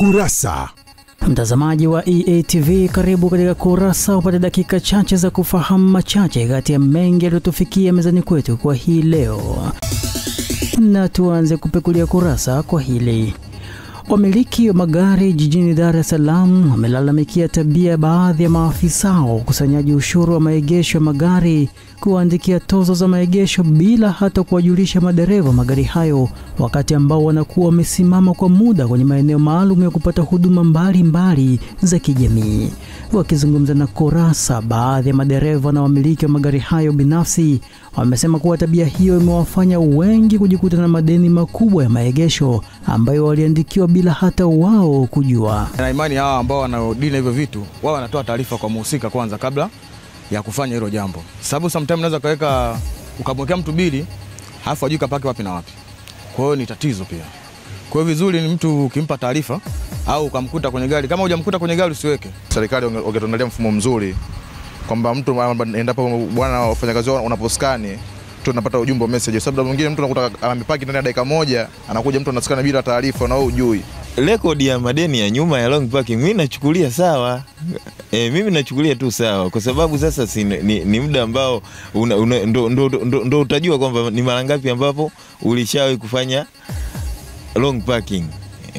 Kurasa. Mtazamaji wa EATV, karibu katika Kurasa, upate dakika chache za kufahamu machache kati ya mengi yaliyotufikia mezani kwetu kwa hii leo. Na tuanze kupekulia kurasa kwa hili. Wamiliki wa magari jijini Dar es Salaam wamelalamikia tabia baadhi ya maafisa wa ukusanyaji ushuru wa maegesho ya magari kuandikia tozo za maegesho bila hata kuwajulisha madereva magari hayo, wakati ambao wanakuwa wamesimama kwa muda kwenye maeneo maalum ya kupata huduma mbalimbali za kijamii. Wakizungumza na Kurasa, baadhi ya madereva na wamiliki wa magari hayo binafsi wamesema kuwa tabia hiyo imewafanya wengi kujikuta na madeni makubwa ya maegesho ambayo waliandikiwa bila hata wao kujua. Na imani hawa ambao wanaodili hivyo vitu, wao wanatoa taarifa kwa mhusika kwanza kabla ya kufanya hilo jambo. Sababu sometimes unaweza kaweka ukamwekea mtu bili halafu ajui kapake wapi na wapi. Kwa hiyo ni tatizo pia. Kwa hiyo vizuri ni mtu ukimpa taarifa au ukamkuta kwenye gari. Kama hujamkuta kwenye gari usiweke. Serikali ungetuandalia mfumo mzuri kwamba mtu endapo bwana wafanyakazi unaposkani tunapata ujumbe wa message. Sababu mwingine mtu anakuta amepaki ndani ya dakika moja, anakuja mtu anaskana bila taarifa na wewe hujui. Rekodi ya madeni ya nyuma ya long parking mimi nachukulia sawa. Mimi nachukulia tu sawa kwa sababu sasa ni muda ambao ndo utajua kwamba ni mara ngapi ambapo ulishawahi kufanya long parking.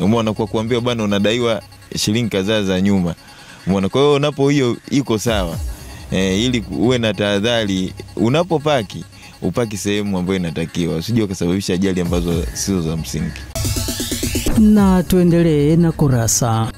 Umeona, kwa kuambia bwana unadaiwa shilingi kadhaa za nyuma. Umeona, kwa hiyo unapo hiyo iko sawa. Ili uwe na tahadhari unapopaki, upaki sehemu ambayo inatakiwa, usije ukasababisha ajali ambazo sio za msingi. Na tuendelee na Kurasa.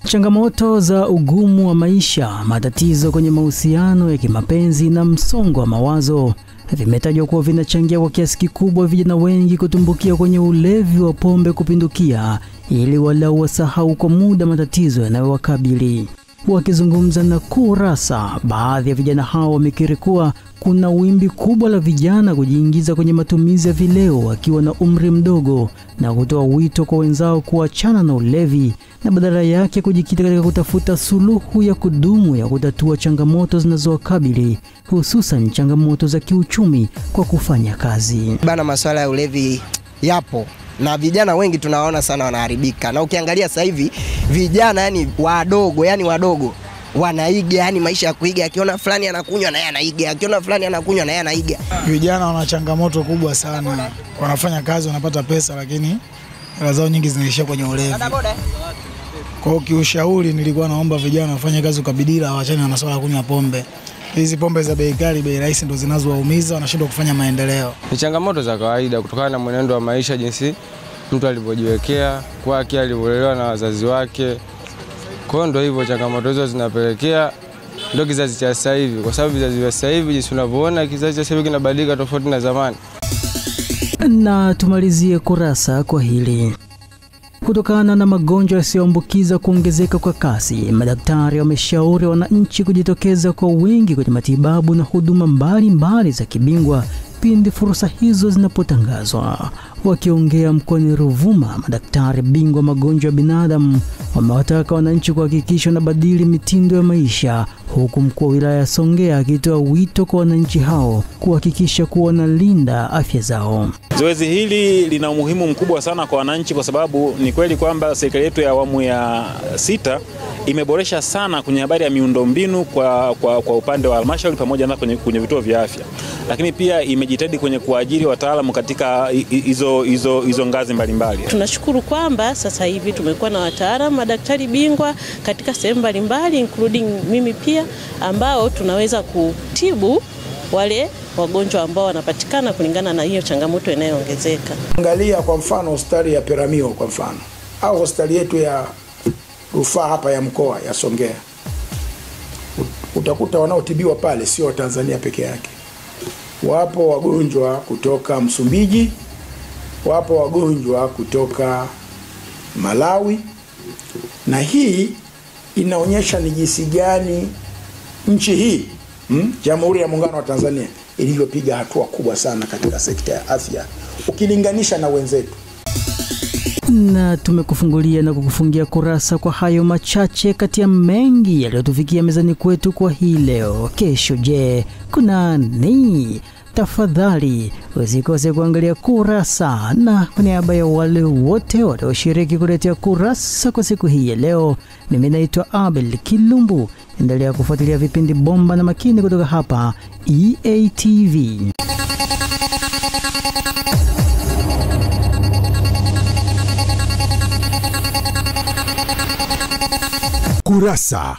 Changamoto za ugumu wa maisha, matatizo kwenye mahusiano ya kimapenzi na msongo wa mawazo vimetajwa kuwa vinachangia kwa kiasi kikubwa vijana wengi kutumbukia kwenye ulevi wa pombe kupindukia ili walau wasahau kwa muda matatizo yanayowakabili. Wakizungumza na Kurasa, baadhi ya vijana hao wamekiri kuwa kuna wimbi kubwa la vijana kujiingiza kwenye matumizi ya vileo wakiwa na umri mdogo, na kutoa wito kwa wenzao kuachana na ulevi na badala yake kujikita katika kutafuta suluhu ya kudumu ya kutatua changamoto zinazowakabili, hususan changamoto za kiuchumi kwa kufanya kazi. Bana, masuala ya ulevi yapo na vijana wengi tunaona sana wanaharibika. Na ukiangalia sasa hivi vijana wadogo wanaiga, maisha ya kuiga, akiona fulani anakunywa na yeye anaiga, akiona fulani anakunywa na yeye anaiga. Vijana wana changamoto kubwa sana. Wanafanya kazi, wanapata pesa, lakini hela zao nyingi zinaishia kwenye ulevi. Kwa hiyo kiushauri nilikuwa naomba vijana wafanye kazi ukabidila, waachane na masuala ya kunywa pombe. Hizi pombe za bei kali, bei rahisi ndo zinazowaumiza, wanashindwa kufanya maendeleo. Ni changamoto za kawaida kutokana na mwenendo wa maisha, jinsi mtu alivyojiwekea, kwake alivyolelewa na wazazi wake. Kwa hiyo ndio hivyo, changamoto hizo zinapelekea ndio kizazi cha sasa hivi, kwa sababu vizazi vya sasa hivi jinsi unavyoona kizazi cha sasa hivi kinabadilika tofauti na zamani. Na tumalizie Kurasa kwa hili. Kutokana na magonjwa yasiyoambukiza kuongezeka kwa kasi, madaktari wameshauri wananchi kujitokeza kwa wingi kwenye matibabu na huduma mbalimbali za kibingwa pindi fursa hizo zinapotangazwa. Wakiongea mkoani Ruvuma, madaktari bingwa magonjwa ya binadamu wamewataka wananchi kuhakikisha wanabadili mitindo ya maisha, huku mkuu wa wilaya ya Songea akitoa wito kwa wananchi hao kuhakikisha kuwa wanalinda afya zao. Zoezi hili lina umuhimu mkubwa sana kwa wananchi, kwa sababu ni kweli kwamba serikali yetu ya awamu ya 6 imeboresha sana kwenye habari ya miundombinu kwa upande wa halmashauri pamoja na kwenye vituo vya afya. Lakini pia imejitahidi kwenye kuajiri wataalamu katika hizo ngazi mbalimbali. Tunashukuru kwamba sasa hivi tumekuwa na wataalamu madaktari bingwa katika sehemu mbalimbali including mimi pia, ambao tunaweza kutibu wale wagonjwa ambao wanapatikana kulingana na hiyo changamoto inayoongezeka. Angalia kwa mfano hospitali ya Peramio kwa mfano, au hospitali yetu ya rufaa hapa ya mkoa ya Songea. Utakuta wanaotibiwa pale sio Tanzania peke yake. Wapo wagonjwa kutoka Msumbiji, wapo wagonjwa kutoka Malawi, na hii inaonyesha ni jinsi gani nchi hii Jamhuri ya Muungano wa Tanzania ilivyopiga hatua kubwa sana katika sekta ya afya ukilinganisha na wenzetu. Na tumekufungulia na kukufungia Kurasa kwa hayo machache kati ya mengi yaliyotufikia mezani kwetu kwa hii leo. Kesho je, kuna nini? tafadhali usikose kuangalia Kurasa, na kwa niaba ya wale wote walioshiriki kuletea Kurasa kwa siku hii ya leo, mimi naitwa Abel Kilumbu. Endelea kufuatilia vipindi bomba na makini kutoka hapa EATV. Kurasa.